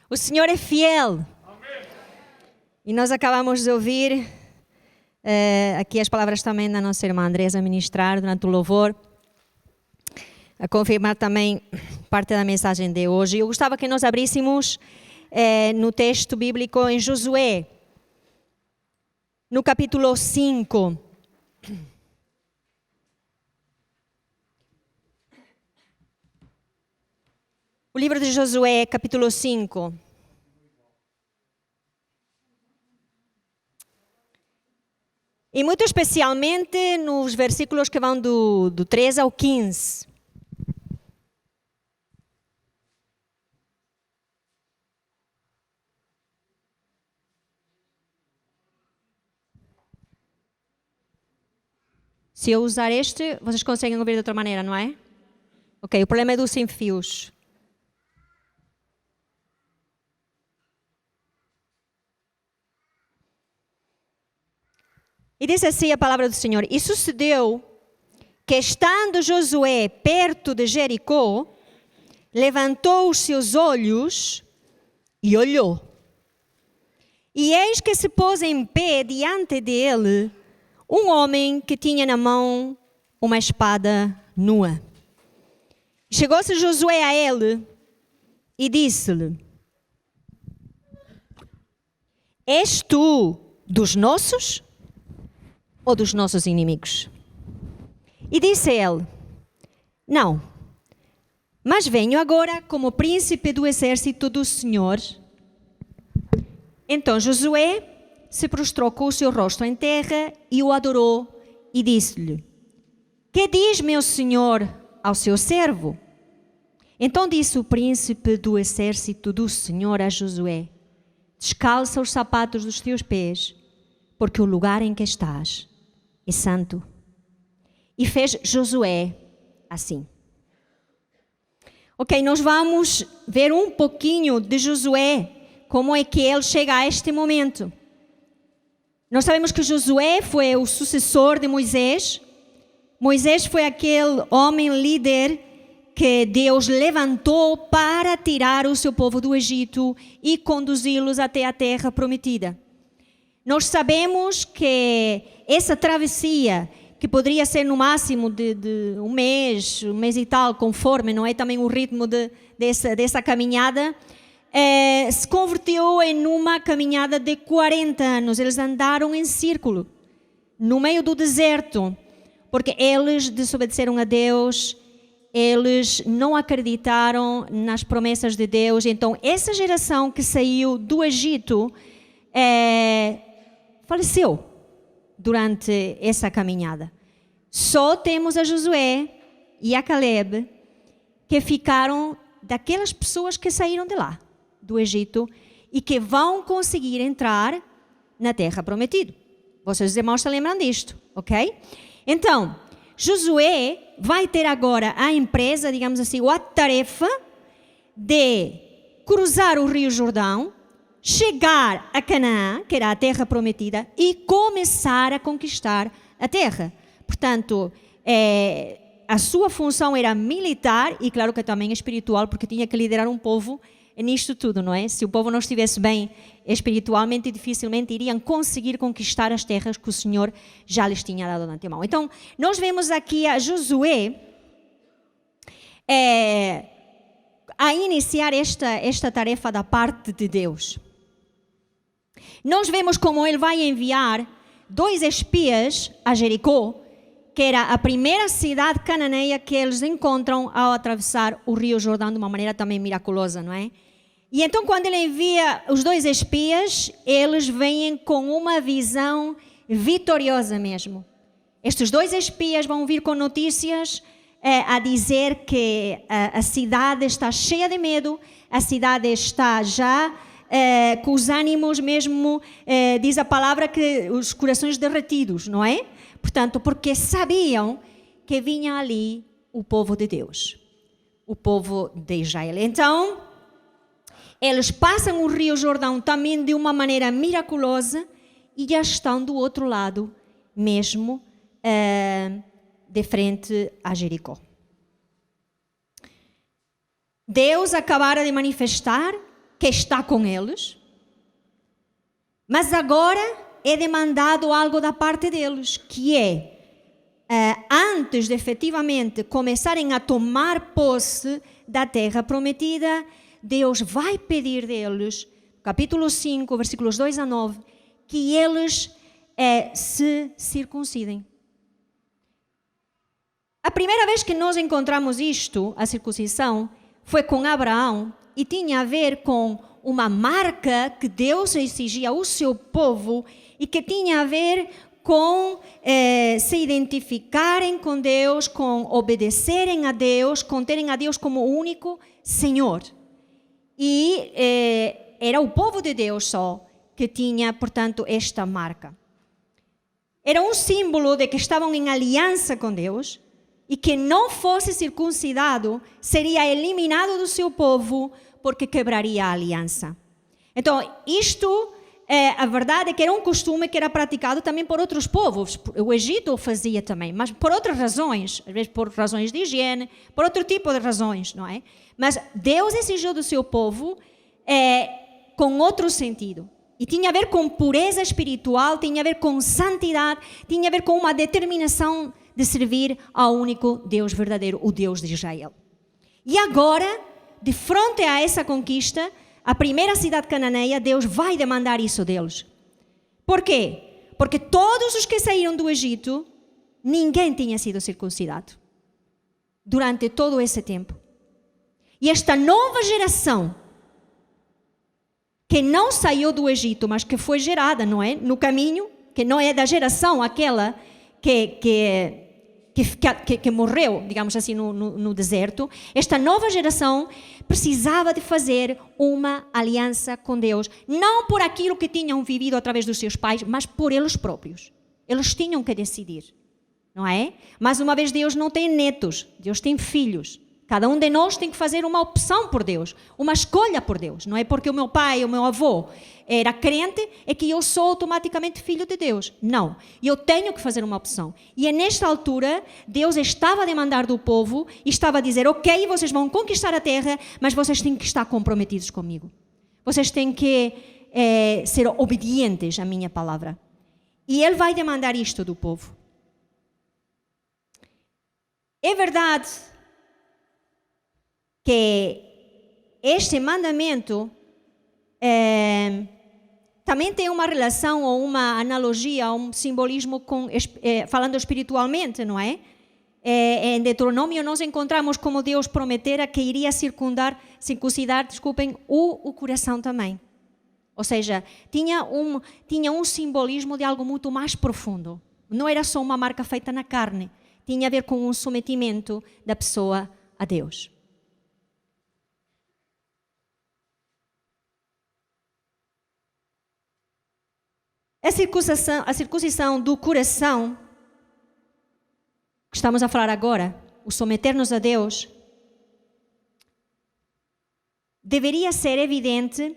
O Senhor é fiel. Amém. E nós acabamos de ouvir aqui as palavras também da nossa irmã Andresa ministrar durante o louvor, a confirmar também parte da mensagem de hoje. Eu gostava que nós abríssemos no texto bíblico em Josué, no capítulo 5. O livro de Josué, capítulo 5. E muito especialmente nos versículos que vão do 13 ao 15. Se eu usar este, vocês conseguem ouvir de outra maneira, não é? Ok, o problema é dos sem fios. E diz assim a palavra do Senhor: E sucedeu que, estando Josué perto de Jericó, levantou os seus olhos e olhou. E eis que se pôs em pé diante dele um homem que tinha na mão uma espada nua. Chegou-se Josué a ele e disse-lhe: És tu dos nossos ou dos nossos inimigos? E disse ele: Não, mas venho agora como príncipe do exército do Senhor. Então Josué se prostrou com o seu rosto em terra e o adorou e disse-lhe: Que diz meu senhor ao seu servo? Então disse o príncipe do exército do Senhor a Josué: Descalça os sapatos dos teus pés, porque o lugar em que estás é santo. E fez Josué assim. Ok, nós vamos ver um pouquinho de Josué, como é que ele chega a este momento. Nós sabemos que Josué foi o sucessor de Moisés. Moisés foi aquele homem líder que Deus levantou para tirar o seu povo do Egito e conduzi-los até a terra prometida. Nós sabemos que essa travessia, que poderia ser no máximo de um mês e tal, conforme, não é também o ritmo dessa caminhada, se converteu em uma caminhada de 40 anos. Eles andaram em círculo, no meio do deserto, porque eles desobedeceram a Deus, eles não acreditaram nas promessas de Deus. Então, essa geração que saiu do Egito faleceu durante essa caminhada. Só temos a Josué e a Caleb, que ficaram daquelas pessoas que saíram de lá, do Egito, e que vão conseguir entrar na terra prometida. Vocês, irmãos, se lembram disto, ok? Então, Josué vai ter agora a empresa, digamos assim, ou a tarefa de cruzar o Rio Jordão, chegar a Canaã, que era a terra prometida, e começar a conquistar a terra. Portanto, a sua função era militar e, claro, que também espiritual, porque tinha que liderar um povo nisto tudo, não é? Se o povo não estivesse bem espiritualmente, dificilmente iriam conseguir conquistar as terras que o Senhor já lhes tinha dado de antemão. Então, nós vemos aqui a Josué a iniciar esta tarefa da parte de Deus. Nós vemos como ele vai enviar 2 espias a Jericó, que era a primeira cidade cananeia que eles encontram ao atravessar o Rio Jordão de uma maneira também miraculosa, não é? E então, quando ele envia os 2 espias, eles vêm com uma visão vitoriosa mesmo. Estes 2 espias vão vir com notícias a dizer que a cidade está cheia de medo, a cidade está já com os ânimos mesmo, diz a palavra, que os corações derretidos, não é? Portanto, porque sabiam que vinha ali o povo de Deus, o povo de Israel. Então, eles passam o Rio Jordão também de uma maneira miraculosa e já estão do outro lado mesmo, de frente a Jericó. Deus acabara de manifestar que está com eles, mas agora é demandado algo da parte deles, que antes de efetivamente começarem a tomar posse da terra prometida, Deus vai pedir deles, capítulo 5, versículos 2 a 9, que eles se circuncidem. A primeira vez que nós encontramos isto, a circuncisão, foi com Abraão e tinha a ver com uma marca que Deus exigia ao seu povo e que tinha a ver com se identificarem com Deus, com obedecerem a Deus, com terem a Deus como o único Senhor. E era o povo de Deus só que tinha, portanto, esta marca. Era um símbolo de que estavam em aliança com Deus e que não fosse circuncidado seria eliminado do seu povo porque quebraria a aliança. Então, a verdade é que era um costume que era praticado também por outros povos. O Egito o fazia também, mas por outras razões, às vezes por razões de higiene, por outro tipo de razões, não é? Mas Deus exigiu do seu povo com outro sentido. E tinha a ver com pureza espiritual, tinha a ver com santidade, tinha a ver com uma determinação de servir ao único Deus verdadeiro, o Deus de Israel. E agora, de frente a essa conquista, a primeira cidade cananeia, Deus vai demandar isso deles. Por quê? Porque todos os que saíram do Egito, ninguém tinha sido circuncidado durante todo esse tempo. E esta nova geração, que não saiu do Egito, mas que foi gerada, não é? No caminho, que não é da geração aquela que morreu, digamos assim, no deserto. Esta nova geração precisava de fazer uma aliança com Deus, não por aquilo que tinham vivido através dos seus pais, mas por eles próprios. Eles tinham que decidir, não é? Mais uma vez, Deus não tem netos, Deus tem filhos. Cada um de nós tem que fazer uma opção por Deus, uma escolha por Deus. Não é porque o meu pai, o meu avô era crente, é que eu sou automaticamente filho de Deus. Não, eu tenho que fazer uma opção. E nesta altura, Deus estava a demandar do povo, e estava a dizer, ok, vocês vão conquistar a terra, mas vocês têm que estar comprometidos comigo. Vocês têm que ser obedientes à minha palavra. E Ele vai demandar isto do povo. É verdade que este mandamento também tem uma relação ou uma analogia, um simbolismo falando espiritualmente, não é? Em Deuteronômio nós encontramos como Deus prometera que iria circuncidar, o coração também. Ou seja, tinha um simbolismo de algo muito mais profundo. Não era só uma marca feita na carne, tinha a ver com um sometimento da pessoa a Deus. A circuncisão do coração, que estamos a falar agora, o someter-nos a Deus, deveria ser evidente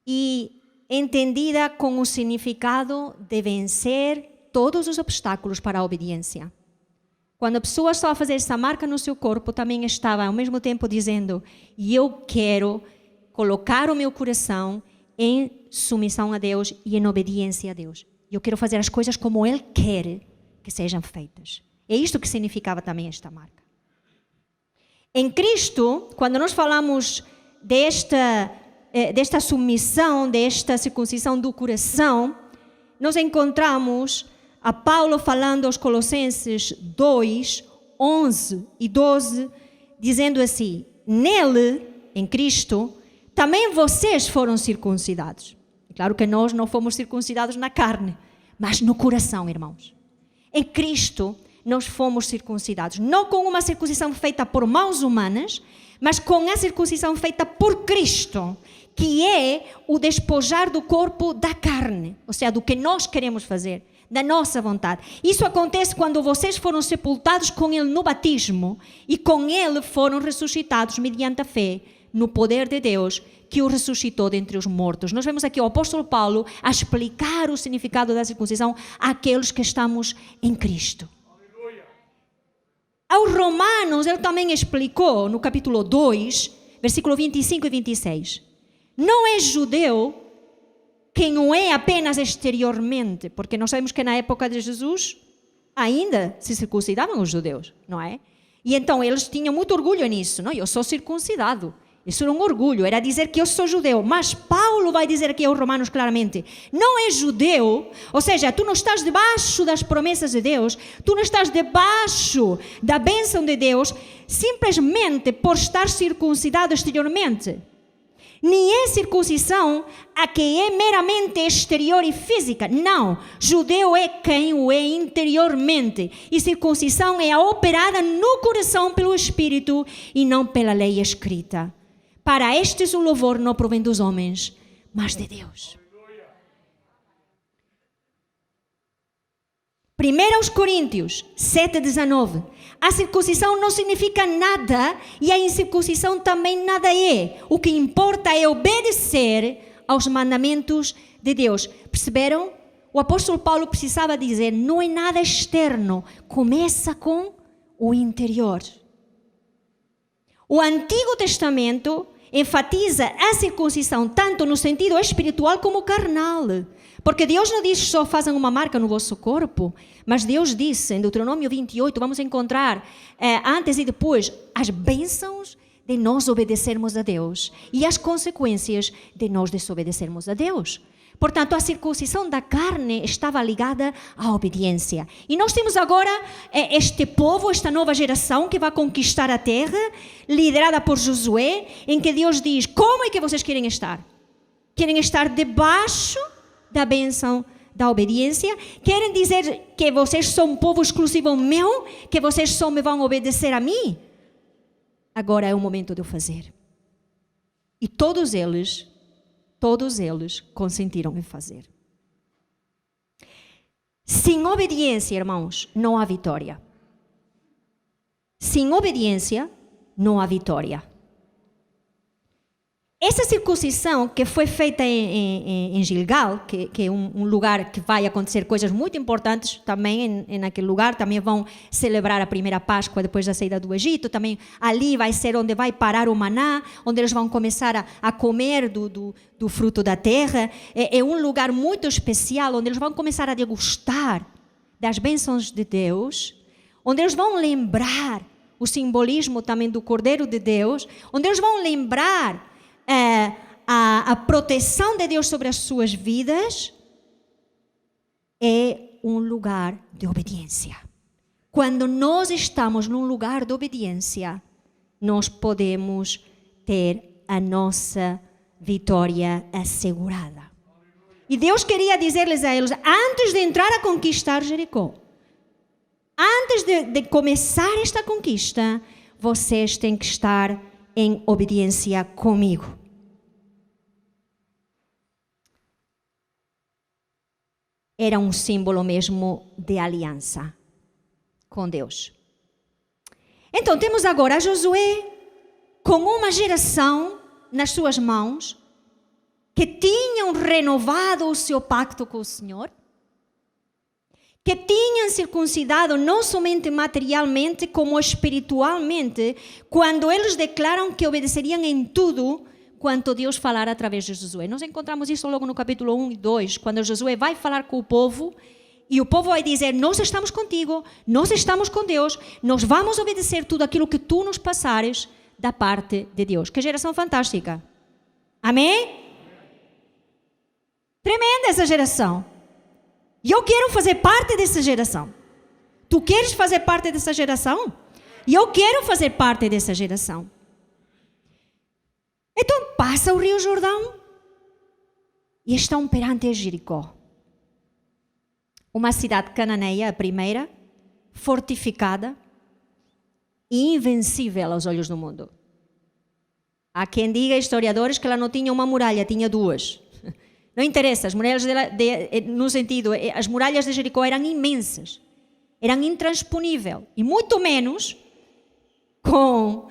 e entendida com o significado de vencer todos os obstáculos para a obediência. Quando a pessoa estava a fazer essa marca no seu corpo, também estava ao mesmo tempo dizendo, eu quero colocar o meu coração em submissão a Deus e em obediência a Deus. Eu quero fazer as coisas como Ele quer que sejam feitas. É isto que significava também esta marca. Em Cristo, quando nós falamos desta submissão, desta circuncisão do coração, nós encontramos a Paulo falando aos Colossenses 2, 11 e 12, dizendo assim, nele, em Cristo, também vocês foram circuncidados. Claro que nós não fomos circuncidados na carne, mas no coração, irmãos. Em Cristo, nós fomos circuncidados. Não com uma circuncisão feita por mãos humanas, mas com a circuncisão feita por Cristo, que é o despojar do corpo da carne, ou seja, do que nós queremos fazer, da nossa vontade. Isso acontece quando vocês foram sepultados com Ele no batismo e com Ele foram ressuscitados mediante a fé no poder de Deus que o ressuscitou dentre os mortos. Nós vemos aqui o apóstolo Paulo a explicar o significado da circuncisão àqueles que estamos em Cristo. Aleluia. Aos Romanos, ele também explicou, no capítulo 2, versículo 25 e 26. Não é judeu quem o é apenas exteriormente, porque nós sabemos que na época de Jesus ainda se circuncidavam os judeus, não é? E então eles tinham muito orgulho nisso, não? Eu sou circuncidado. Isso era um orgulho, era dizer que eu sou judeu. Mas Paulo vai dizer aqui aos romanos claramente, não é judeu, ou seja, tu não estás debaixo das promessas de Deus, tu não estás debaixo da bênção de Deus, simplesmente por estar circuncidado exteriormente. Nem é circuncisão a que é meramente exterior e física. Não, judeu é quem o é interiormente. E circuncisão é a operada no coração pelo Espírito e não pela lei escrita. Para estes o louvor não provém dos homens, mas de Deus. 1 Coríntios 7,19. A circuncisão não significa nada e a incircuncisão também nada é. O que importa é obedecer aos mandamentos de Deus. Perceberam? O apóstolo Paulo precisava dizer, não é nada externo, começa com o interior. O Antigo Testamento enfatiza a circuncisão tanto no sentido espiritual como carnal. Porque Deus não diz só façam uma marca no vosso corpo, mas Deus disse em Deuteronômio 28, vamos encontrar antes e depois as bênçãos de nós obedecermos a Deus e as consequências de nós desobedecermos a Deus. Portanto, a circuncisão da carne estava ligada à obediência. E nós temos agora este povo, esta nova geração que vai conquistar a terra, liderada por Josué, em que Deus diz, como é que vocês querem estar? Querem estar debaixo da bênção da obediência? Querem dizer que vocês são um povo exclusivo meu? Que vocês só me vão obedecer a mim? Agora é o momento de eu fazer. E todos eles consentiram em fazer. Sem obediência, irmãos, não há vitória. Sem obediência, não há vitória. Essa circuncisão que foi feita em Gilgal, que é um lugar que vai acontecer coisas muito importantes também naquele lugar, também vão celebrar a primeira Páscoa depois da saída do Egito, também ali vai ser onde vai parar o maná, onde eles vão começar a comer do fruto da terra, é um lugar muito especial, onde eles vão começar a degustar das bênçãos de Deus, onde eles vão lembrar o simbolismo também do Cordeiro de Deus, onde eles vão lembrar a proteção de Deus sobre as suas vidas. É um lugar de obediência. Quando nós estamos num lugar de obediência, nós podemos ter a nossa vitória assegurada. E Deus queria dizer-lhes a eles, antes de entrar a conquistar Jericó, antes de começar esta conquista, vocês têm que estar em obediência comigo. Era um símbolo mesmo de aliança com Deus. Então temos agora Josué com uma geração nas suas mãos que tinham renovado o seu pacto com o Senhor, que tinham circuncidado não somente materialmente, como espiritualmente, quando eles declaram que obedeceriam em tudo quanto Deus falar através de Josué. Nós encontramos isso logo no capítulo 1 e 2, quando Josué vai falar com o povo, e o povo vai dizer, nós estamos contigo, nós estamos com Deus, nós vamos obedecer tudo aquilo que tu nos passares da parte de Deus. Que geração fantástica! Amém? Tremenda essa geração. E eu quero fazer parte dessa geração. Tu queres fazer parte dessa geração? E eu quero fazer parte dessa geração. Então passa o Rio Jordão e estão perante Jericó. Uma cidade cananeia, a primeira, fortificada e invencível aos olhos do mundo. Há quem diga, historiadores, que ela não tinha uma muralha, tinha duas. Não interessa, as muralhas no sentido, as muralhas de Jericó eram imensas, eram intransponíveis, e muito menos com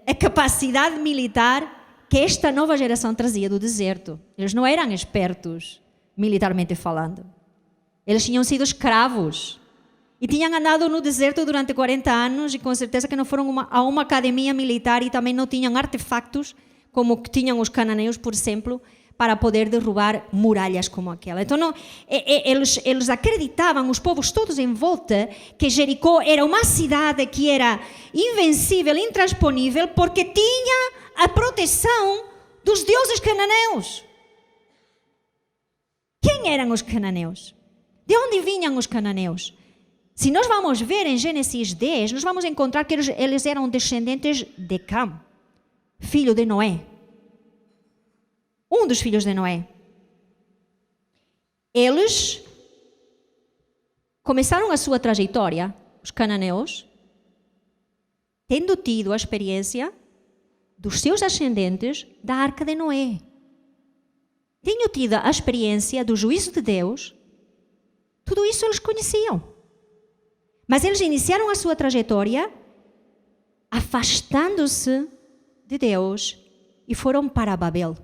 a capacidade militar que esta nova geração trazia do deserto. Eles não eram expertos militarmente falando, eles tinham sido escravos, E tinham andado no deserto durante 40 anos e com certeza que não foram a uma academia militar e também não tinham artefactos como que tinham os cananeus, por exemplo, para poder derrubar muralhas como aquela. Então, eles acreditavam, os povos todos em volta, que Jericó era uma cidade que era invencível, intransponível, porque tinha a proteção dos deuses cananeus. Quem eram os cananeus? De onde vinham os cananeus? Se nós vamos ver em Gênesis 10, nós vamos encontrar que eles eram descendentes de Cam, filho de Noé. Um dos filhos de Noé. Eles começaram a sua trajetória, os cananeus, tendo tido a experiência dos seus ascendentes da Arca de Noé. Tendo tido a experiência do juízo de Deus, tudo isso eles conheciam. Mas eles iniciaram a sua trajetória afastando-se de Deus e foram para Babel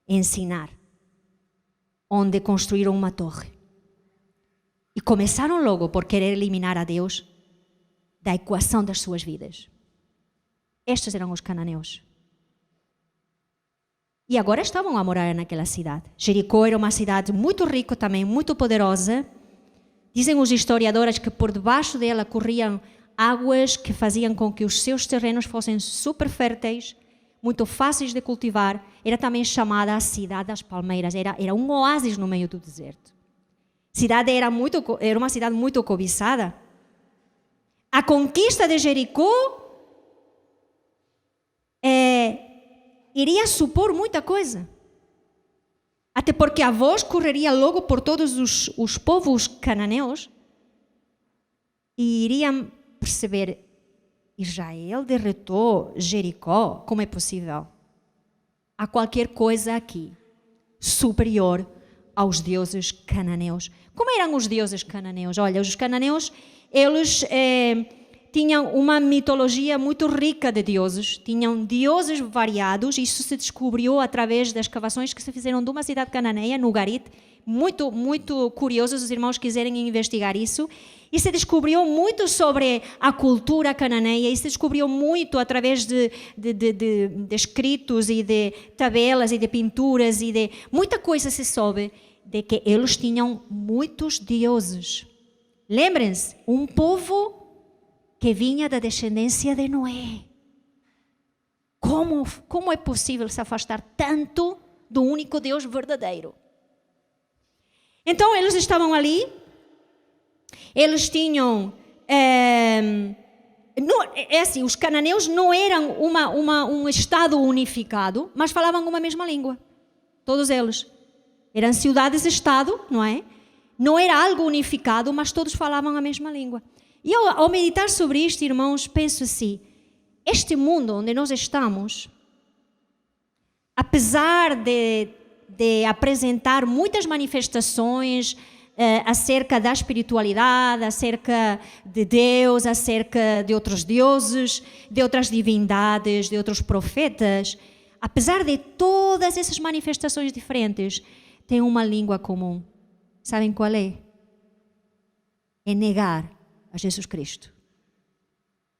ensinar, onde construíram uma torre. E começaram logo por querer eliminar a Deus da equação das suas vidas. Estes eram os cananeus. E agora estavam a morar naquela cidade. Jericó era uma cidade muito rica também, muito poderosa. Dizem os historiadores que por debaixo dela corriam águas que faziam com que os seus terrenos fossem super férteis, muito fáceis de cultivar. Era também chamada a cidade das palmeiras. Era um oásis no meio do deserto. Era uma cidade muito cobiçada. A conquista de Jericó iria supor muita coisa. Até porque a voz correria logo por todos os povos cananeus e iriam perceber: Israel derrotou Jericó. Como é possível? Há qualquer coisa aqui superior aos deuses cananeus. Como eram os deuses cananeus? Olha, os cananeus, eles tinham uma mitologia muito rica de deuses, tinham deuses variados. Isso se descobriu através das escavações que se fizeram de uma cidade cananeia, no Garit. Muito, muito curiosos, os irmãos quiserem investigar isso. E se descobriu muito sobre a cultura cananeia, e se descobriu muito através de escritos e de tabelas e de pinturas e de muita coisa se soube de que eles tinham muitos deuses. Lembrem-se, um povo que vinha da descendência de Noé. Como é possível se afastar tanto do único Deus verdadeiro? Então, eles estavam ali, eles tinham... os cananeus não eram um estado unificado, mas falavam uma mesma língua. Todos eles. Eram cidades-estado, não é? Não era algo unificado, mas todos falavam a mesma língua. E eu, ao meditar sobre isto, irmãos, penso assim: este mundo onde nós estamos, apesar de apresentar muitas manifestações acerca da espiritualidade, acerca de Deus, acerca de outros deuses, de outras divindades, de outros profetas, apesar de todas essas manifestações diferentes, tem uma língua comum. Sabem qual é? É negar a Jesus Cristo.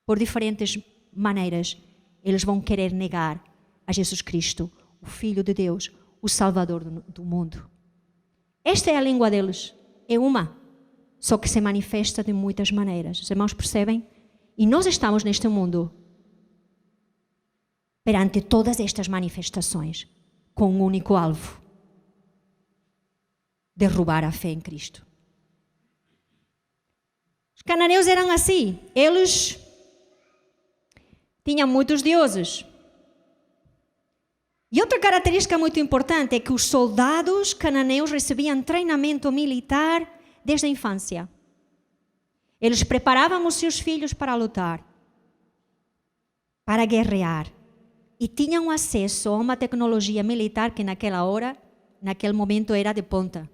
Por diferentes maneiras, eles vão querer negar a Jesus Cristo, o Filho de Deus, o Salvador do mundo. Esta é a língua deles. É uma, só que se manifesta de muitas maneiras. Os irmãos percebem? E nós estamos neste mundo perante todas estas manifestações com um único alvo: derrubar a fé em Cristo. Os cananeus eram assim. Eles tinham muitos deuses. E outra característica muito importante é que os soldados cananeus recebiam treinamento militar desde a infância. Eles preparavam os seus filhos para lutar, para guerrear, e tinham acesso a uma tecnologia militar que naquele momento era de ponta.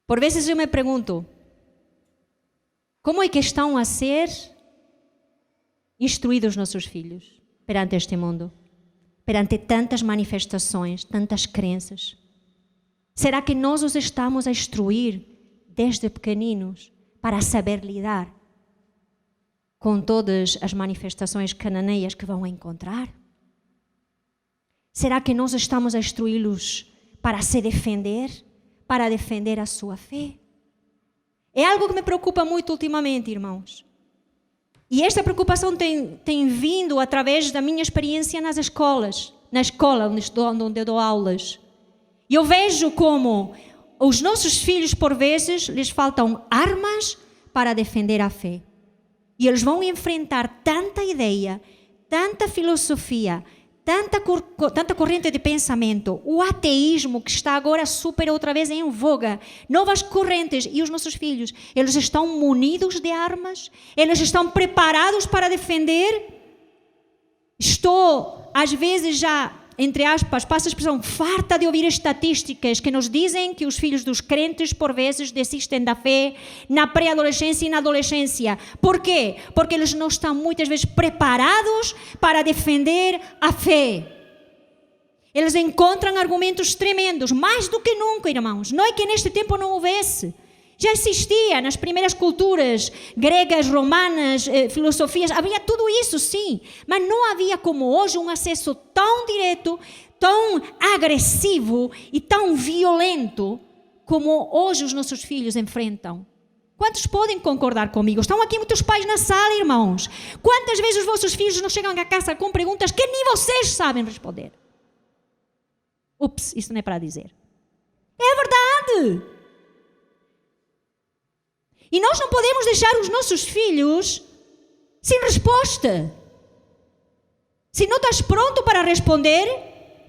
Por vezes eu me pergunto, como é que estão a ser instruídos nossos filhos perante este mundo? Perante tantas manifestações, tantas crenças? Será que nós os estamos a instruir desde pequeninos, para saber lidar com todas as manifestações cananeias que vão encontrar? Será que nós estamos a instruí-los para se defender, para defender a sua fé? É algo que me preocupa muito ultimamente, irmãos. E esta preocupação tem vindo através da minha experiência nas escolas, na escola onde eu dou aulas. E eu vejo como os nossos filhos, por vezes, lhes faltam armas para defender a fé. E eles vão enfrentar tanta ideia, tanta filosofia, tanta corrente de pensamento, o ateísmo que está agora super outra vez em voga, novas correntes, e os nossos filhos, eles estão munidos de armas, eles estão preparados para defender. Estou, às vezes, já, entre aspas, passo a expressão, farta de ouvir estatísticas que nos dizem que os filhos dos crentes, por vezes, desistem da fé na pré-adolescência e na adolescência. Por quê? Porque eles não estão, muitas vezes, preparados para defender a fé. Eles encontram argumentos tremendos, mais do que nunca, irmãos. Não é que neste tempo não houvesse. Já existia nas primeiras culturas gregas, romanas, filosofias, havia tudo isso, sim, mas não havia como hoje um acesso tão direto, tão agressivo e tão violento como hoje os nossos filhos enfrentam. Quantos podem concordar comigo? Estão aqui muitos pais na sala, irmãos. Quantas vezes os vossos filhos não chegam a casa com perguntas que nem vocês sabem responder? Ups, isso não é para dizer. É verdade. E nós não podemos deixar os nossos filhos sem resposta. Se não estás pronto para responder,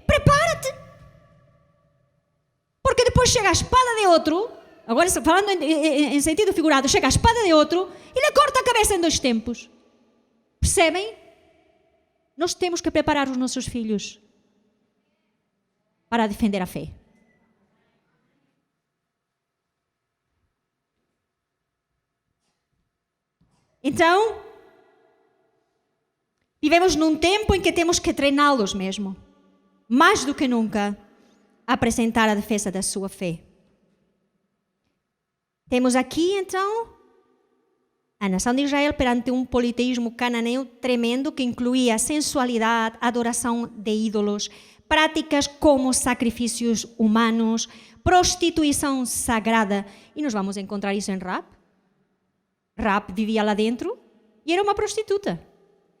prepara-te. Porque depois chega a espada de outro, agora falando em sentido figurado, chega a espada de outro e lhe corta a cabeça em 2 tempos. Percebem? Nós temos que preparar os nossos filhos para defender a fé. Então, vivemos num tempo em que temos que treiná-los mesmo, mais do que nunca, a apresentar a defesa da sua fé. Temos aqui, então, a nação de Israel perante um politeísmo cananeu tremendo que incluía sensualidade, adoração de ídolos, práticas como sacrifícios humanos, prostituição sagrada. E nós vamos encontrar isso em Raab. Raab vivia lá dentro e era uma prostituta.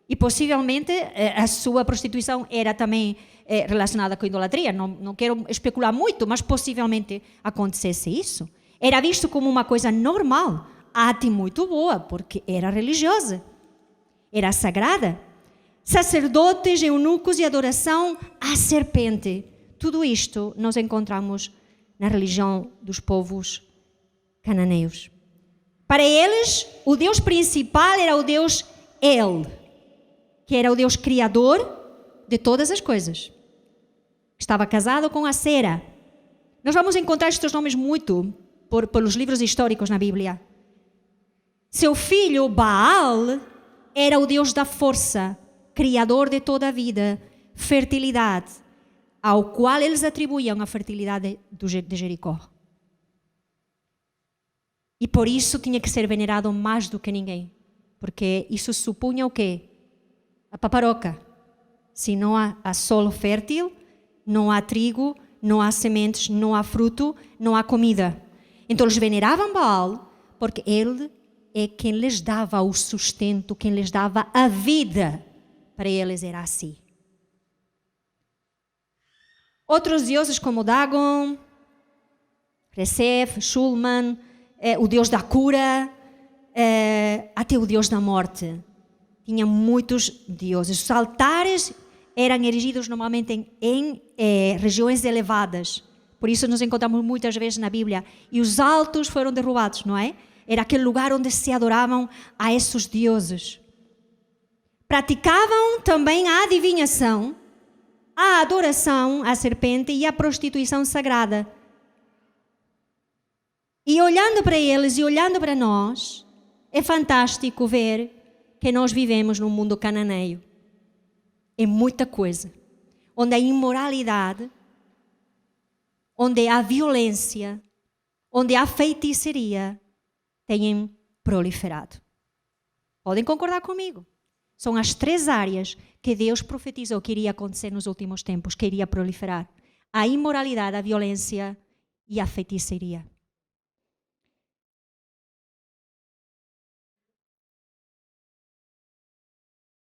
E possivelmente a sua prostituição era também relacionada com a idolatria. Não quero especular muito, mas possivelmente acontecesse isso. Era visto como uma coisa normal, até muito boa, porque era religiosa, era sagrada. Sacerdotes, eunucos e adoração à serpente. Tudo isto nós encontramos na religião dos povos cananeus. Para eles, o Deus principal era o Deus El, que era o Deus criador de todas as coisas. Estava casado com Acera. Nós vamos encontrar estes nomes muito pelos livros históricos na Bíblia. Seu filho, Baal, era o Deus da força, criador de toda a vida, fertilidade, ao qual eles atribuíam a fertilidade de Jericó. E por isso tinha que ser venerado mais do que ninguém. Porque isso supunha o quê? A paparoca. Se não há solo fértil, não há trigo, não há sementes, não há fruto, não há comida. Então eles veneravam Baal porque ele é quem lhes dava o sustento, quem lhes dava a vida. Para eles era assim. Outros deuses como Dagon, Resef, Shulman, o Deus da cura, até o Deus da morte. Tinha muitos deuses. Os altares eram erigidos normalmente em regiões elevadas. Por isso nos encontramos muitas vezes na Bíblia. E os altos foram derrubados, não é? Era aquele lugar onde se adoravam a esses deuses. Praticavam também a adivinhação, a adoração à serpente e a prostituição sagrada. E olhando para eles e olhando para nós, é fantástico ver que nós vivemos num mundo cananeio. É muita coisa. Onde a imoralidade, onde a violência, onde a feitiçaria tem proliferado. Podem concordar comigo? São as 3 áreas que Deus profetizou que iria acontecer nos últimos tempos, que iria proliferar. A imoralidade, a violência e a feitiçaria.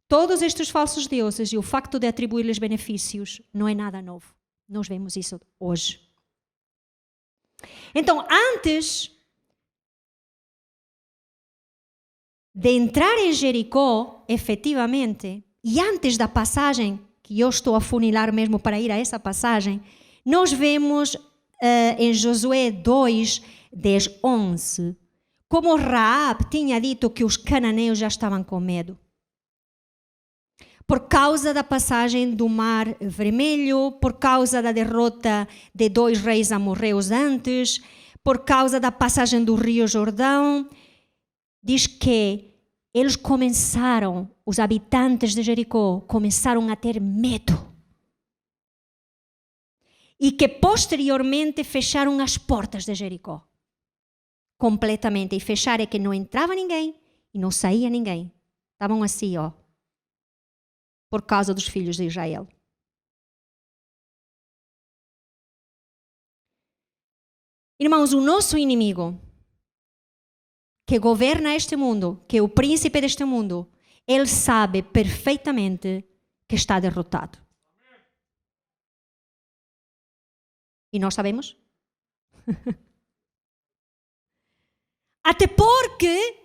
Todos estes falsos deuses e o facto de atribuir-lhes benefícios não é nada novo. Nós vemos isso hoje. Então, antes de entrar em Jericó, efetivamente, e antes da passagem, que eu estou a funilar mesmo para ir a essa passagem, nós vemos em Josué 2, 10, 11, como Raab tinha dito que os cananeus já estavam com medo. Por causa da passagem do Mar Vermelho, por causa da derrota de 2 reis amorreus antes, por causa da passagem do Rio Jordão, diz que eles começaram, os habitantes de Jericó, começaram a ter medo. E que posteriormente fecharam as portas de Jericó. Completamente. E fechar é que não entrava ninguém e não saía ninguém. Estavam assim, ó. Por causa dos filhos de Israel. Irmãos, o nosso inimigo, que governa este mundo, que é o príncipe deste mundo, ele sabe perfeitamente que está derrotado. E nós sabemos? Até porque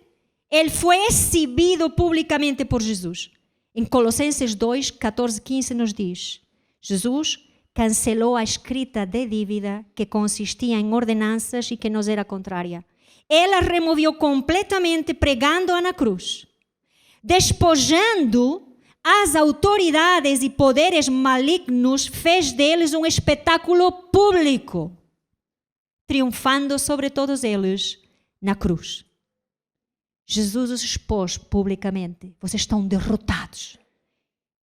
ele foi exibido publicamente por Jesus. Em Colossenses 2, 14, 15 nos diz: Jesus cancelou a escrita de dívida que consistia em ordenanças e que nos era contrária. Ele a removeu completamente pregando-a na cruz, despojando as autoridades e poderes malignos, fez deles um espetáculo público, triunfando sobre todos eles na cruz. Jesus os expôs publicamente. Vocês estão derrotados.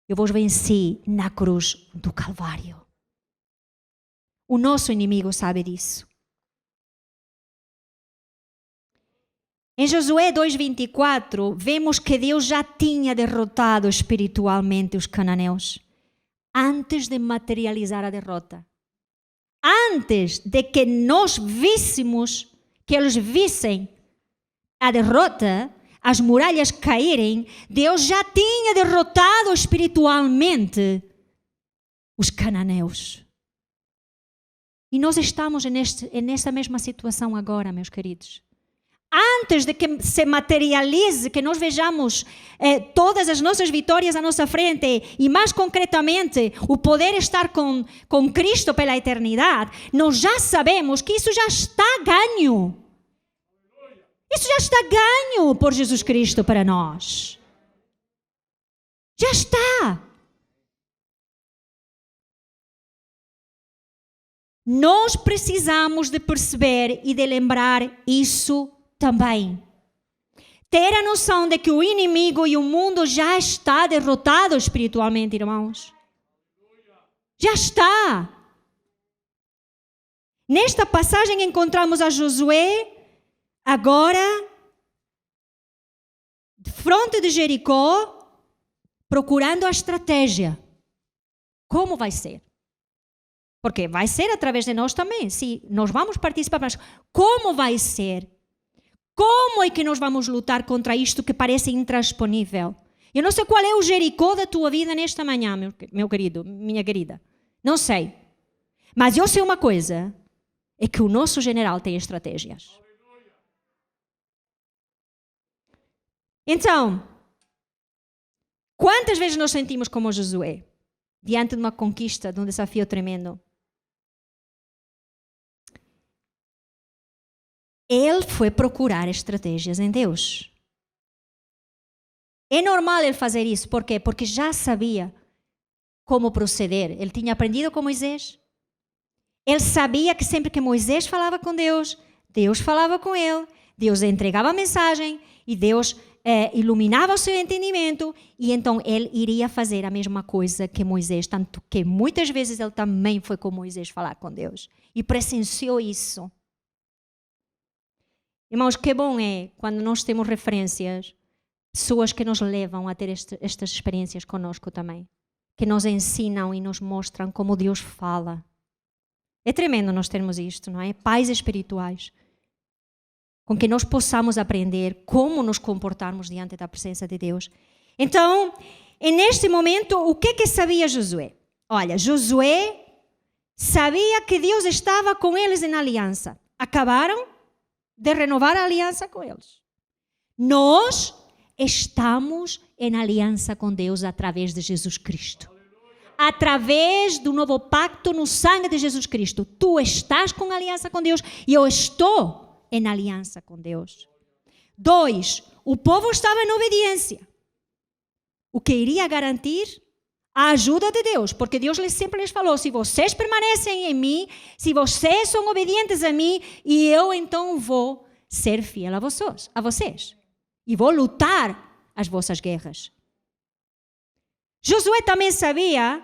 Eu vos venci na cruz do Calvário. O nosso inimigo sabe disso. Em Josué 2:24, vemos que Deus já tinha derrotado espiritualmente os cananeus antes de materializar a derrota. Antes de que nós víssemos, que eles vissem a derrota, as muralhas caírem, Deus já tinha derrotado espiritualmente os cananeus. E nós estamos nessa mesma situação agora, meus queridos. Antes de que se materialize, que nós vejamos todas as nossas vitórias à nossa frente e, mais concretamente, o poder estar com Cristo pela eternidade, nós já sabemos que isso já está ganho. Isso já está ganho por Jesus Cristo para nós. Já está. Nós precisamos de perceber e de lembrar isso também. Ter a noção de que o inimigo e o mundo já está derrotado espiritualmente, irmãos. Já está. Nesta passagem encontramos a Josué, agora, de frente de Jericó, procurando a estratégia. Como vai ser? Porque vai ser através de nós também. Sim, nós vamos participar, mas como vai ser? Como é que nós vamos lutar contra isto que parece intransponível? Eu não sei qual é o Jericó da tua vida nesta manhã, meu querido, minha querida. Não sei. Mas eu sei uma coisa, é que o nosso general tem estratégias. Então, quantas vezes nos sentimos como Josué, diante de uma conquista, de um desafio tremendo? Ele foi procurar estratégias em Deus. É normal ele fazer isso. Por quê? Porque já sabia como proceder. Ele tinha aprendido com Moisés. Ele sabia que sempre que Moisés falava com Deus, Deus falava com ele, Deus entregava a mensagem e Deus iluminava o seu entendimento, e então ele iria fazer a mesma coisa que Moisés, tanto que muitas vezes ele também foi com Moisés falar com Deus e presenciou isso. Irmãos, que bom é quando nós temos referências, pessoas que nos levam a ter estas experiências conosco também, que nos ensinam e nos mostram como Deus fala. É tremendo nós termos isto, não é? Pais espirituais, com que nós possamos aprender como nos comportarmos diante da presença de Deus. Então, neste momento, o que sabia Josué? Olha, Josué sabia que Deus estava com eles em aliança. Acabaram de renovar a aliança com eles. Nós estamos em aliança com Deus através de Jesus Cristo. Através do novo pacto no sangue de Jesus Cristo. Tu estás com aliança com Deus e eu estou em aliança com Deus. 2, o povo estava em obediência. O que iria garantir a ajuda de Deus, porque Deus sempre lhes falou, se vocês permanecem em mim, se vocês são obedientes a mim, e eu então vou ser fiel a vocês. E vou lutar as vossas guerras. Josué também sabia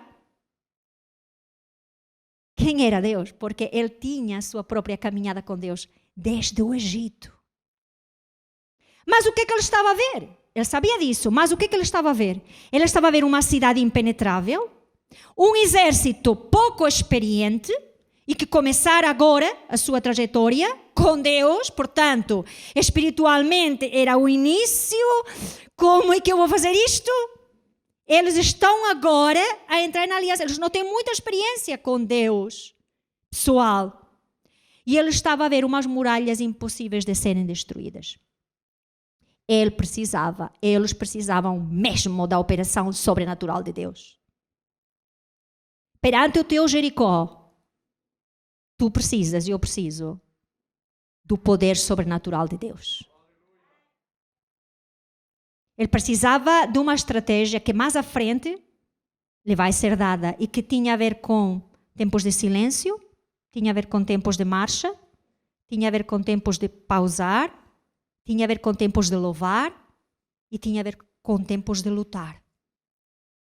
quem era Deus, porque ele tinha a sua própria caminhada com Deus desde o Egito. Mas o que ele estava a ver? Ele sabia disso, mas o que ele estava a ver? Ele estava a ver uma cidade impenetrável, um exército pouco experiente e que começara agora a sua trajetória com Deus, portanto, espiritualmente era o início. Como é que eu vou fazer isto? Eles estão agora a entrar na aliança, eles não têm muita experiência com Deus, pessoal. E ele estava a ver umas muralhas impossíveis de serem destruídas. Eles precisavam mesmo da operação sobrenatural de Deus. Perante o teu Jericó, tu precisas e eu preciso do poder sobrenatural de Deus. Ele precisava de uma estratégia que mais à frente lhe vai ser dada e que tinha a ver com tempos de silêncio, tinha a ver com tempos de marcha, tinha a ver com tempos de pausar, tinha a ver com tempos de louvar e tinha a ver com tempos de lutar.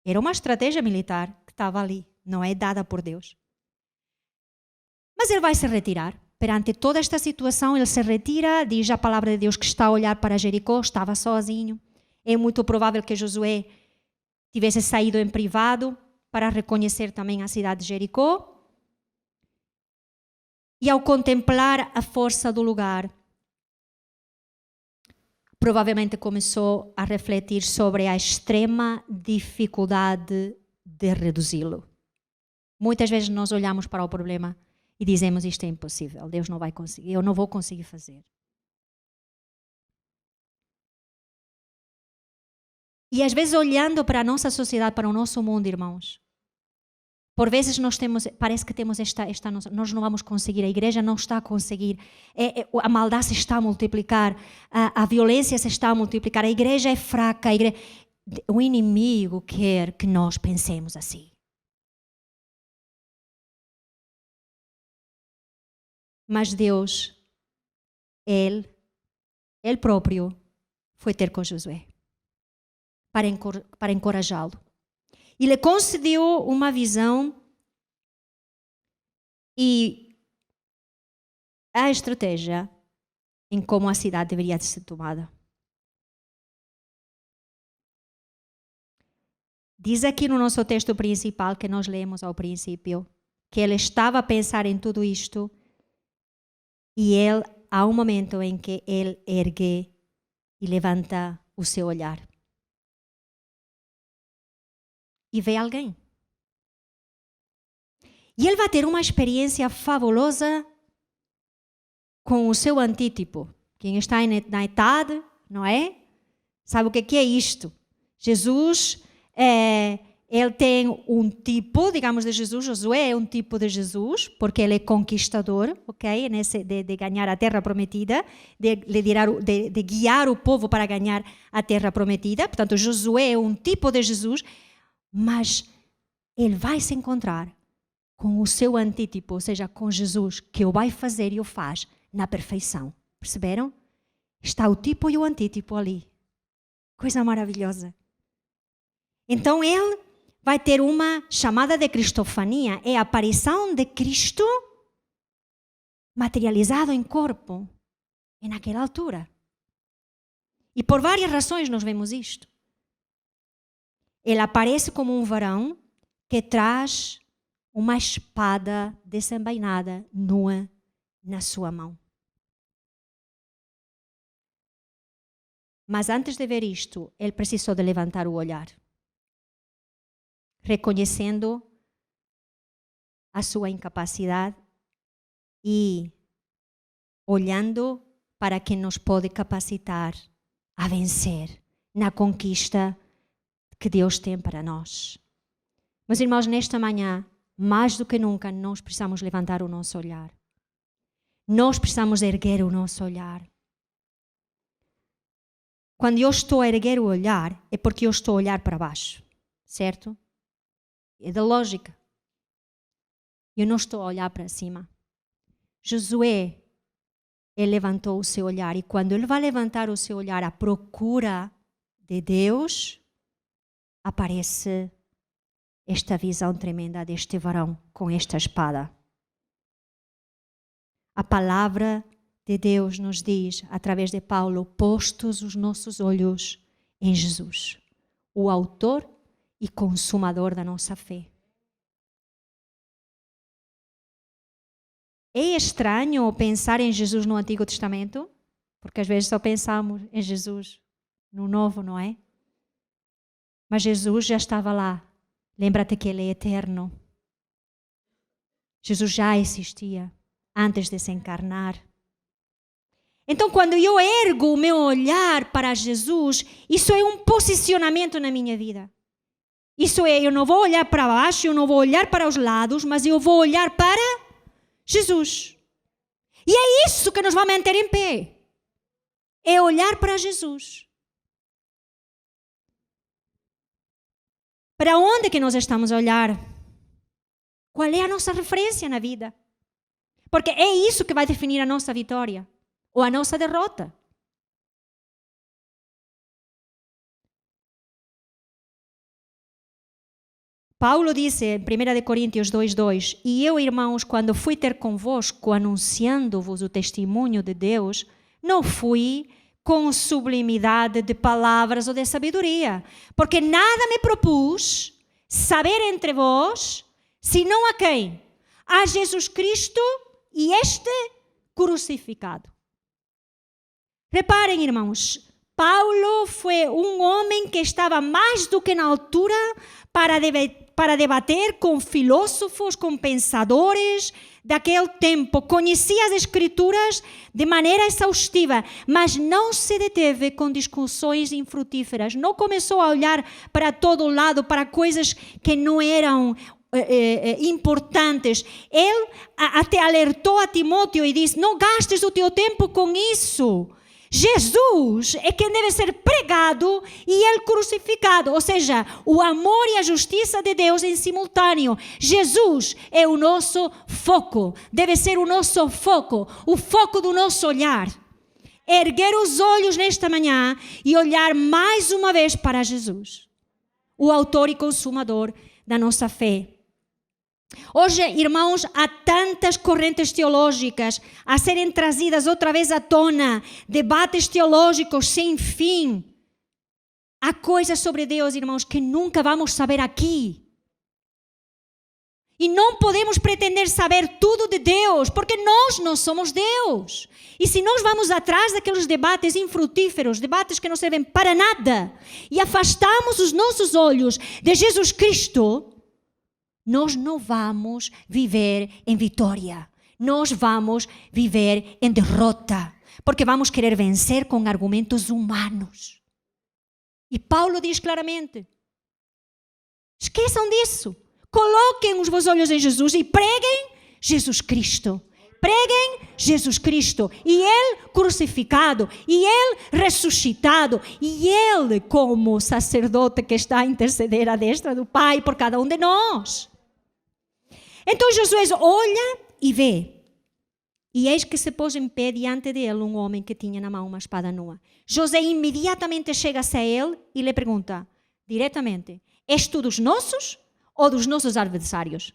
Era uma estratégia militar que estava ali, não é dada por Deus. Mas ele vai se retirar. Perante toda esta situação, ele se retira, diz a palavra de Deus que está a olhar para Jericó, estava sozinho. É muito provável que Josué tivesse saído em privado para reconhecer também a cidade de Jericó. E ao contemplar a força do lugar, provavelmente começou a refletir sobre a extrema dificuldade de reduzi-lo. Muitas vezes nós olhamos para o problema e dizemos, isto é impossível, Deus não vai conseguir, eu não vou conseguir fazer. E às vezes olhando para a nossa sociedade, para o nosso mundo, irmãos, por vezes parece que temos nós não vamos conseguir, a igreja não está a conseguir, a maldade se está a multiplicar, a violência se está a multiplicar, a igreja é fraca, o inimigo quer que nós pensemos assim. Mas Deus, Ele próprio foi ter com Josué para encorajá-lo. E lhe concedeu uma visão e a estratégia em como a cidade deveria ser tomada. Diz aqui no nosso texto principal, que nós lemos ao princípio, que ele estava a pensar em tudo isto e há um momento em que ele ergue e levanta o seu olhar. E vê alguém. E ele vai ter uma experiência fabulosa com o seu antítipo. Quem está na idade, não é? Sabe o que é isto? Jesus, ele tem um tipo, digamos, de Jesus. Josué é um tipo de Jesus, porque ele é conquistador, ok? De ganhar a terra prometida, de guiar o povo para ganhar a terra prometida. Portanto, Josué é um tipo de Jesus, mas ele vai se encontrar com o seu antítipo, ou seja, com Jesus, que o vai fazer e o faz na perfeição. Perceberam? Está o tipo e o antítipo ali. Coisa maravilhosa. Então ele vai ter uma chamada de cristofania, é a aparição de Cristo materializado em corpo. é naquela altura. E por várias razões nós vemos isto. Ele aparece como um varão que traz uma espada desembainada, nua, na sua mão. Mas antes de ver isto, ele precisou de levantar o olhar, reconhecendo a sua incapacidade e olhando para quem nos pode capacitar a vencer na conquista que Deus tem para nós. Meus irmãos, nesta manhã, mais do que nunca, nós precisamos levantar o nosso olhar. Nós precisamos erguer o nosso olhar. Quando eu estou a erguer o olhar, é porque eu estou a olhar para baixo, certo? É da lógica. Eu não estou a olhar para cima. Josué, ele levantou o seu olhar, e quando ele vai levantar o seu olhar à procura de Deus, aparece esta visão tremenda deste varão com esta espada. A palavra de Deus nos diz, através de Paulo, postos os nossos olhos em Jesus, o autor e consumador da nossa fé. É estranho pensar em Jesus no Antigo Testamento, porque às vezes só pensamos em Jesus no Novo, não é? Mas Jesus já estava lá. Lembra-te que Ele é eterno. Jesus já existia antes de se encarnar. Então, quando eu ergo o meu olhar para Jesus, isso é um posicionamento na minha vida. Isso é, eu não vou olhar para baixo, eu não vou olhar para os lados, mas eu vou olhar para Jesus. E é isso que nos vai manter em pé. É olhar para Jesus. Para onde que nós estamos a olhar? Qual é a nossa referência na vida? Porque é isso que vai definir a nossa vitória ou a nossa derrota. Paulo disse em 1 Coríntios 2:2: E eu, irmãos, quando fui ter convosco, anunciando-vos o testemunho de Deus, não fui com sublimidade de palavras ou de sabedoria, porque nada me propus saber entre vós, senão a quem? A Jesus Cristo e este crucificado. Reparem, irmãos, Paulo foi um homem que estava mais do que na altura para debater com filósofos, com pensadores daquele tempo. Conhecia as Escrituras de maneira exaustiva, mas não se deteve com discussões infrutíferas. Não começou a olhar para todo lado, para coisas que não eram importantes. Ele até alertou a Timóteo e disse: não gastes o teu tempo com isso. Jesus é quem deve ser pregado e ele crucificado, ou seja, o amor e a justiça de Deus em simultâneo. Jesus é o nosso foco, deve ser o nosso foco, o foco do nosso olhar. Erguer os olhos nesta manhã e olhar mais uma vez para Jesus, o autor e consumador da nossa fé. Hoje, irmãos, há tantas correntes teológicas a serem trazidas outra vez à tona, debates teológicos sem fim. Há coisas sobre Deus, irmãos, que nunca vamos saber aqui. E não podemos pretender saber tudo de Deus, porque nós não somos Deus. E se nós vamos atrás daqueles debates infrutíferos, debates que não servem para nada, e afastamos os nossos olhos de Jesus Cristo, nós não vamos viver em vitória. Nós vamos viver em derrota, porque vamos querer vencer com argumentos humanos. E Paulo diz claramente: esqueçam disso. Coloquem os vossos olhos em Jesus e preguem Jesus Cristo. Preguem Jesus Cristo. E Ele crucificado. E Ele ressuscitado. E Ele como sacerdote que está a interceder à destra do Pai por cada um de nós. Então Josué olha e vê. E eis que se pôs em pé diante dele um homem que tinha na mão uma espada nua. José imediatamente chega-se a ele e lhe pergunta diretamente: és tu dos nossos ou dos nossos adversários?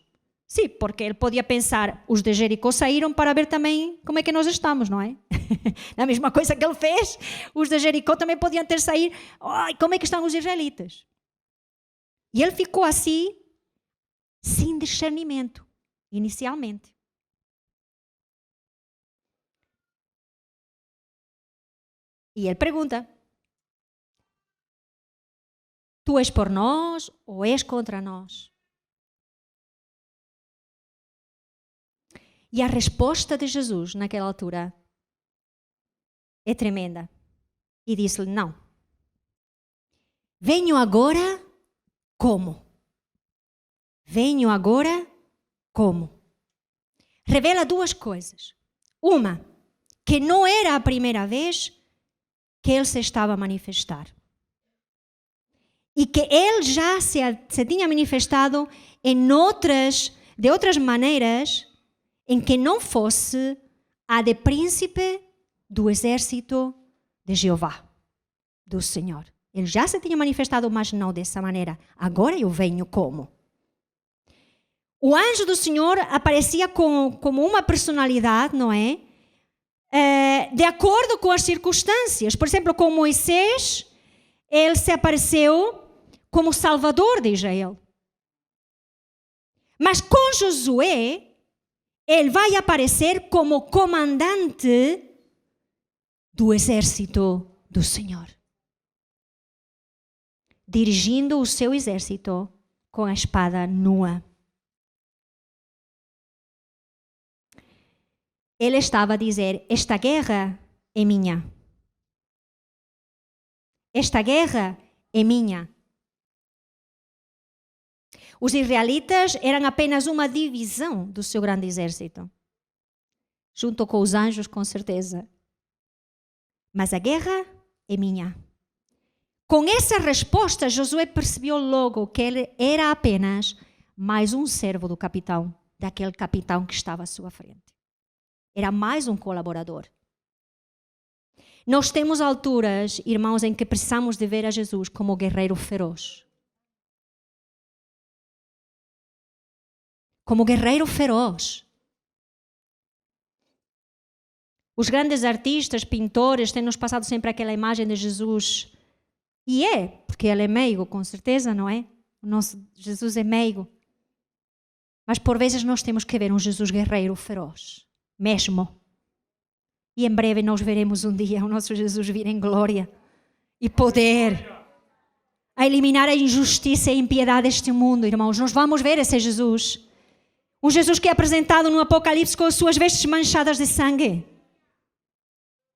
Sim, porque ele podia pensar, os de Jericó saíram para ver também como é que nós estamos, não é? A mesma coisa que ele fez, os de Jericó também podiam ter saído. Ai, como é que estão os israelitas? E ele ficou assim, sem discernimento, inicialmente. E ele pergunta, tu és por nós ou és contra nós? E a resposta de Jesus naquela altura é tremenda. E disse-lhe, não. Venho agora como? Venho agora como? Revela duas coisas. Uma, que não era a primeira vez que ele se estava a manifestar. E que ele já se tinha manifestado de outras maneiras em que não fosse a de príncipe do exército de Jeová, do Senhor. Ele já se tinha manifestado, mas não dessa maneira. Agora eu venho como? O anjo do Senhor aparecia como uma personalidade, não é? De acordo com as circunstâncias. Por exemplo, com Moisés, ele se apareceu como Salvador de Israel. Mas com Josué, ele vai aparecer como comandante do exército do Senhor, dirigindo o seu exército com a espada nua. Ele estava a dizer, esta guerra é minha. Esta guerra é minha. Os israelitas eram apenas uma divisão do seu grande exército, junto com os anjos, com certeza. Mas a guerra é minha. Com essa resposta, Josué percebeu logo que ele era apenas mais um servo do capitão, daquele capitão que estava à sua frente. Era mais um colaborador. Nós temos alturas, irmãos, em que precisamos de ver a Jesus como guerreiro feroz. Como guerreiro feroz. Os grandes artistas, pintores, têm-nos passado sempre aquela imagem de Jesus. E é, porque ele é meigo, com certeza, não é? O nosso Jesus é meigo. Mas por vezes nós temos que ver um Jesus guerreiro feroz. Mesmo. E em breve nós veremos um dia o nosso Jesus vir em glória e poder a eliminar a injustiça e a impiedade deste mundo, irmãos. Nós vamos ver esse Jesus. Um Jesus que é apresentado no Apocalipse com as suas vestes manchadas de sangue.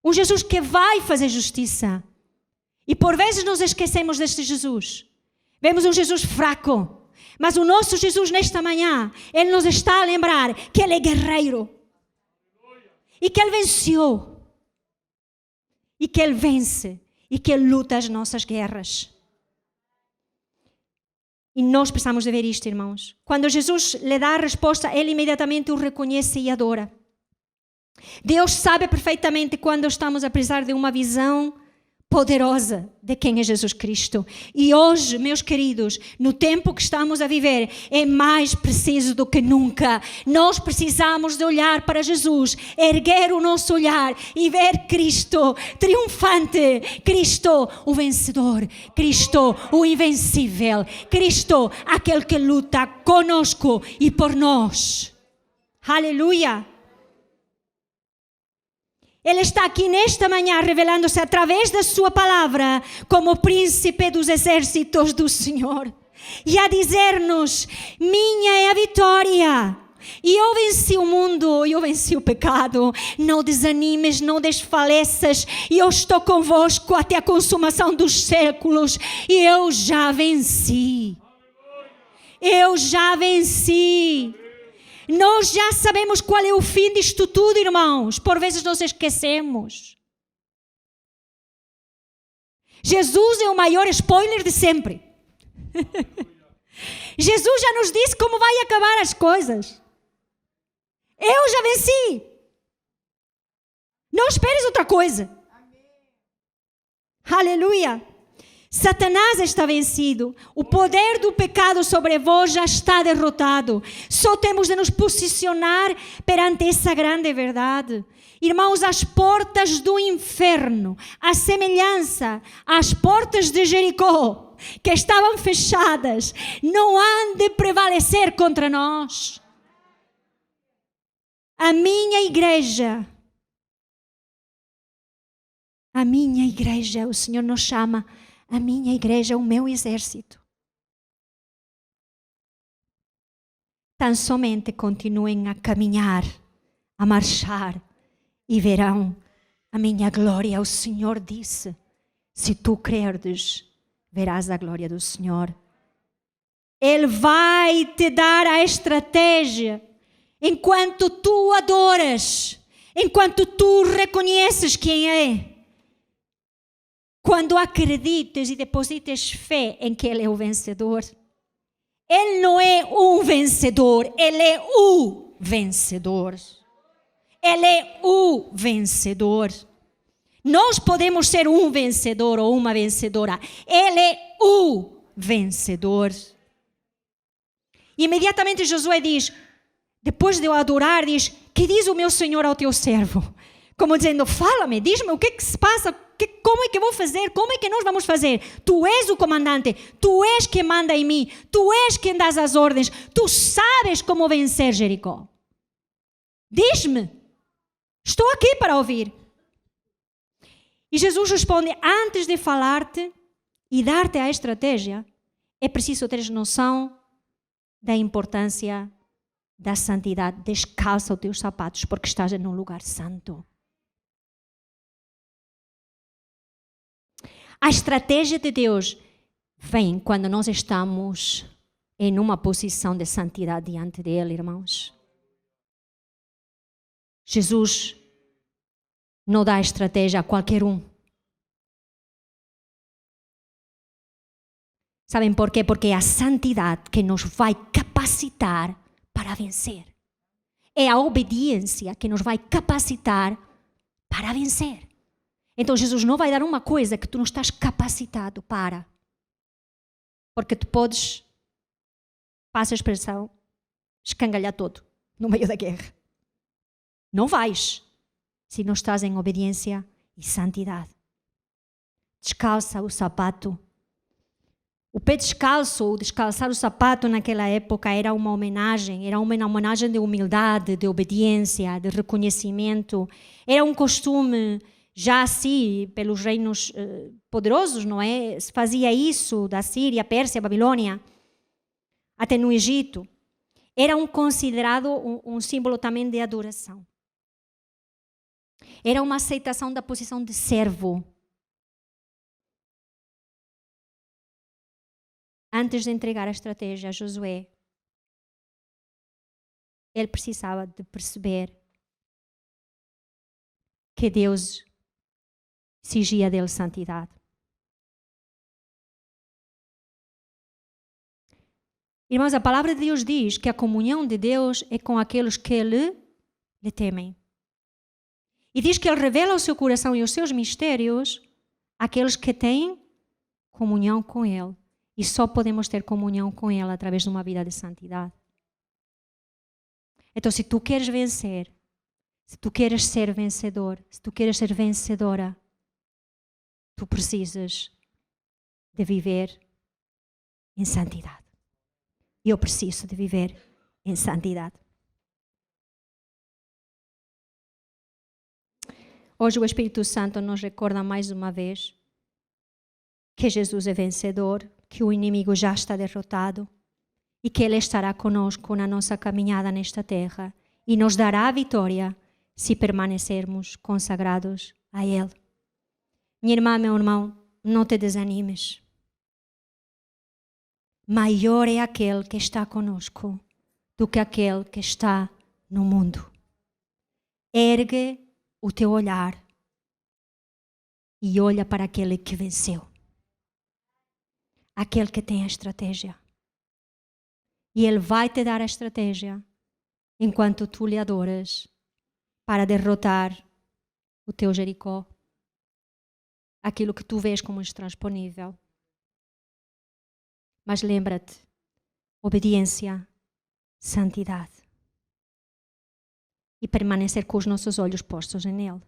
Um Jesus que vai fazer justiça. E por vezes nos esquecemos deste Jesus. Vemos um Jesus fraco. Mas o nosso Jesus nesta manhã, Ele nos está a lembrar que Ele é guerreiro. E que Ele venceu. E que Ele vence. E que Ele luta as nossas guerras. E nós precisamos de ver isto, irmãos. Quando Jesus lhe dá a resposta, Ele imediatamente o reconhece e adora. Deus sabe perfeitamente quando estamos a precisar de uma visão poderosa de quem é Jesus Cristo. E hoje, meus queridos, no tempo que estamos a viver, é mais preciso do que nunca. Nós precisamos de olhar para Jesus, erguer o nosso olhar e ver Cristo triunfante, Cristo o vencedor, Cristo o invencível, Cristo aquele que luta conosco e por nós. Aleluia! Ele está aqui nesta manhã revelando-se através da sua palavra como príncipe dos exércitos do Senhor. E a dizer-nos, minha é a vitória. E eu venci o mundo, eu venci o pecado. Não desanimes, não desfaleças. E eu estou convosco até a consumação dos séculos. E eu já venci. Eu já venci. Nós já sabemos qual é o fim disto tudo, irmãos. Por vezes nós esquecemos. Jesus é o maior spoiler de sempre. Jesus já nos disse como vai acabar as coisas. Eu já venci. Não esperes outra coisa. Aleluia. Satanás está vencido. O poder do pecado sobre vós já está derrotado. Só temos de nos posicionar perante essa grande verdade. Irmãos, as portas do inferno, a semelhança às portas de Jericó, que estavam fechadas, não hão de prevalecer contra nós. A minha igreja, o Senhor nos chama, a minha igreja, o meu exército. Tão somente continuem a caminhar, a marchar e verão a minha glória. O Senhor disse, se tu creres, verás a glória do Senhor. Ele vai te dar a estratégia enquanto tu adoras, enquanto tu reconheces quem é. Quando acredites e deposites fé em que Ele é o vencedor. Ele não é um vencedor, Ele é o vencedor. Ele é o vencedor. Nós podemos ser um vencedor ou uma vencedora. Ele é o vencedor. E imediatamente Josué diz, depois de eu adorar, diz, que diz o meu Senhor ao teu servo? Como dizendo, fala-me, diz-me o que é que se passa, como é que eu vou fazer, como é que nós vamos fazer? Tu és o comandante, tu és quem manda em mim, tu és quem dá as ordens, tu sabes como vencer Jericó. Diz-me, estou aqui para ouvir. E Jesus responde, antes de falar-te e dar-te a estratégia, é preciso teres noção da importância da santidade. Descalça os teus sapatos, porque estás em um lugar santo. A estratégia de Deus vem quando nós estamos em uma posição de santidade diante dele, irmãos. Jesus não dá estratégia a qualquer um. Sabem por quê? Porque é a santidade que nos vai capacitar para vencer. É a obediência que nos vai capacitar para vencer. Então Jesus não vai dar uma coisa que tu não estás capacitado para. Porque tu podes, passa a expressão, escangalhar todo no meio da guerra. Não vais se não estás em obediência e santidade. Descalça o sapato. O pé descalço, ou descalçar o sapato naquela época era uma homenagem de humildade, de obediência, de reconhecimento. Era um costume já assim, pelos reinos poderosos, não é? Se fazia isso da Síria, Pérsia, Babilônia, até no Egito. Era considerado um símbolo também de adoração. Era uma aceitação da posição de servo. Antes de entregar a estratégia a Josué, ele precisava de perceber que Deus exigia dele santidade. Irmãos, a palavra de Deus diz que a comunhão de Deus é com aqueles que lhe temem. E diz que Ele revela o seu coração e os seus mistérios àqueles que têm comunhão com Ele. E só podemos ter comunhão com Ele através de uma vida de santidade. Então, se tu queres vencer, se tu queres ser vencedor, se tu queres ser vencedora, tu precisas de viver em santidade. Eu preciso de viver em santidade. Hoje o Espírito Santo nos recorda mais uma vez que Jesus é vencedor, que o inimigo já está derrotado e que Ele estará conosco na nossa caminhada nesta terra e nos dará a vitória se permanecermos consagrados a Ele. Minha irmã, meu irmão, não te desanimes. Maior é aquele que está conosco do que aquele que está no mundo. Ergue o teu olhar e olha para aquele que venceu. Aquele que tem a estratégia. E Ele vai te dar a estratégia enquanto tu lhe adoras para derrotar o teu Jericó. Aquilo que tu vês como intransponível. Mas lembra-te, obediência, santidade. E permanecer com os nossos olhos postos nele.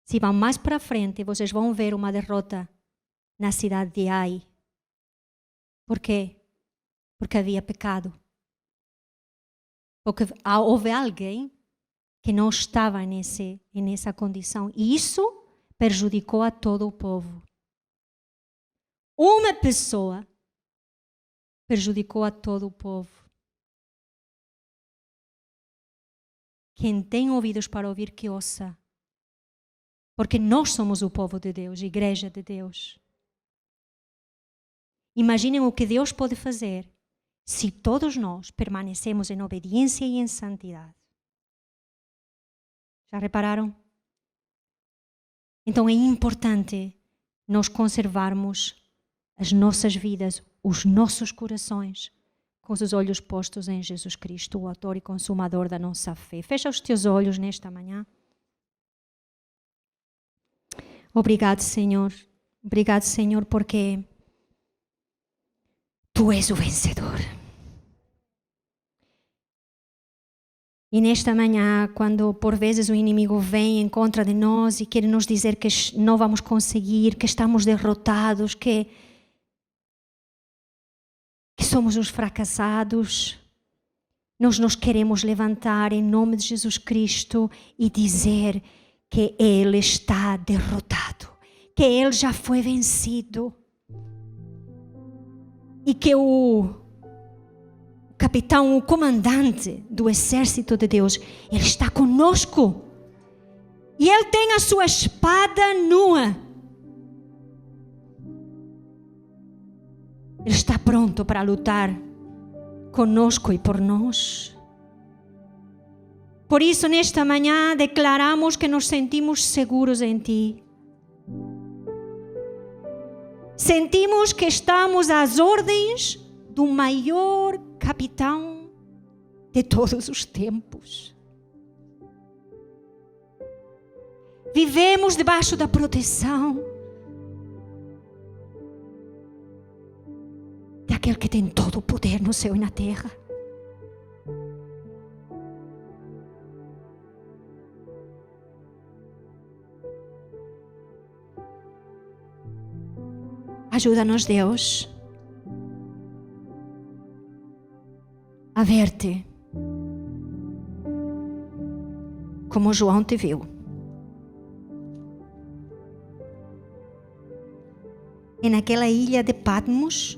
Se vão mais para frente, vocês vão ver uma derrota na cidade de Ai. Por quê? Porque havia pecado. Porque houve alguém que não estava nessa condição. E isso prejudicou a todo o povo. Uma pessoa prejudicou a todo o povo. Quem tem ouvidos para ouvir, que ouça. Porque nós somos o povo de Deus, a igreja de Deus. Imaginem o que Deus pode fazer se todos nós permanecemos em obediência e em santidade. Já repararam? Então é importante nós conservarmos as nossas vidas, os nossos corações, com os olhos postos em Jesus Cristo, o autor e consumador da nossa fé. Fecha os teus olhos nesta manhã. Obrigado, Senhor. Obrigado, Senhor, porque Tu és o vencedor. E nesta manhã, quando por vezes o inimigo vem em contra de nós e quer nos dizer que não vamos conseguir, que estamos derrotados, que somos os fracassados, nós nos queremos levantar em nome de Jesus Cristo e dizer que Ele está derrotado, que Ele já foi vencido e que o capitão, o comandante do exército de Deus, Ele está conosco e Ele tem a sua espada nua. Ele está pronto para lutar conosco e por nós. Por isso, nesta manhã, declaramos que nos sentimos seguros em Ti. Sentimos que estamos às ordens do maior capitão de todos os tempos. Vivemos debaixo da proteção daquele que tem todo o poder no céu e na terra. Ajuda-nos, Deus, a ver-te como João te viu. E naquela ilha de Patmos,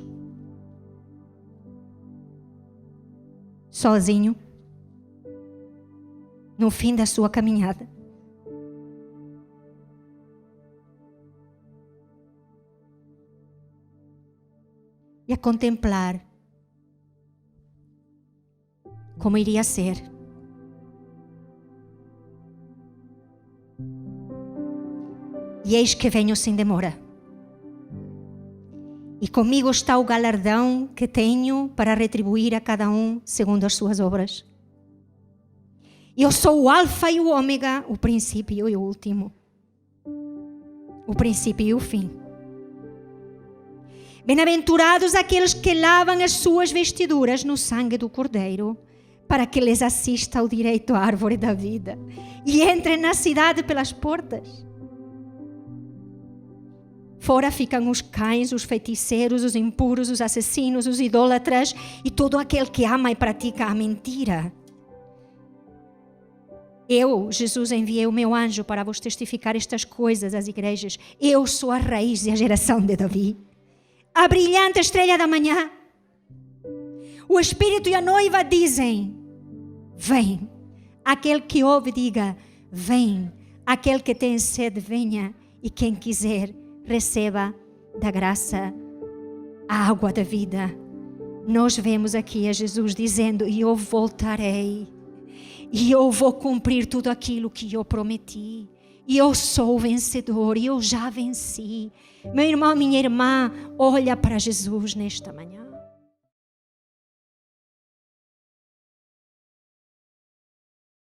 sozinho, no fim da sua caminhada. E a contemplar como iria ser. E eis que venho sem demora. E comigo está o galardão que tenho para retribuir a cada um segundo as suas obras. Eu sou o alfa e o ômega, o princípio e o último. O princípio e o fim. Bem-aventurados aqueles que lavam as suas vestiduras no sangue do Cordeiro, para que lhes assista o direito à árvore da vida e entrem na cidade pelas portas. Fora ficam os cães, os feiticeiros, os impuros, os assassinos, os idólatras e todo aquele que ama e pratica a mentira. Eu, Jesus, enviei o meu anjo para vos testificar estas coisas às igrejas. Eu sou a raiz e a geração de Davi, a brilhante estrela da manhã. O Espírito e a noiva dizem: vem. Aquele que ouve, diga: vem. Aquele que tem sede, venha. E quem quiser, receba da graça a água da vida. Nós vemos aqui a Jesus dizendo: e eu voltarei. E eu vou cumprir tudo aquilo que eu prometi. E eu sou o vencedor. E eu já venci. Meu irmão, minha irmã, olha para Jesus nesta manhã.